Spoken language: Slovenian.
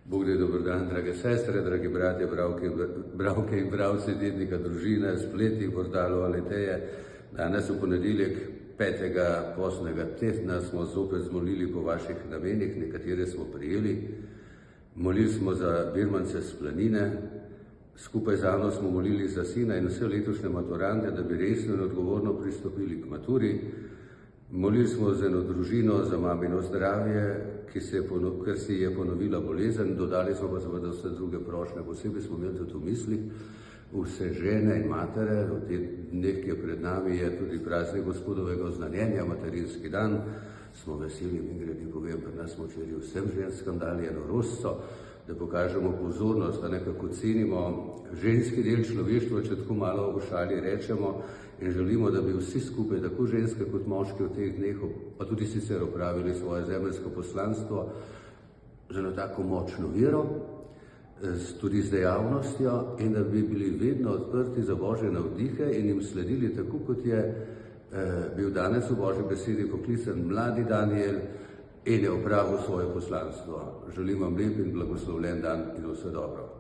Bog da je dober dan, drage sestre, dragi bratje, bralke in bralci tednika Družina, spletnih portalov Aleteje. Danes v ponedeljek 5. postnega tedna smo zopet zmolili po vaših namenih, nekatere smo prijeli. Molili smo za Birmance s Planine, skupaj z Ano smo molili za sina in vse letošnje maturante, da bi resno in odgovorno pristopili k maturi. Molili smo za eno družino, za mamino zdravje, ker si je ponovila bolezen, dodali smo pa seveda vse druge prošnje. Posebej smo imeli tudi v mislih vse žene in matere. V teh dneh, ki je pred nami, je tudi praznik Gospodovega oznanjenja, materinski dan. Smo veseli, mimogrede povem, pri nas smo včeraj vsem ženskam dali eno rožico, da pokažemo pozornost, da nekako cenimo ženski del človeštva, če tako malo v šali rečemo, in želimo, da bi vsi skupaj, tako ženske kot moški, v teh dneh, pa tudi sicer opravili svoje zemeljsko poslanstvo z eno tako močno vero, tudi z dejavnostjo, in da bi bili vedno odprti za Božje navdihe in jim sledili, tako kot je bil danes v Božji besedi poklican mladi Daniel in je opravil svoje poslanstvo. Želim vam lep in blagoslovljen dan in vse dobro.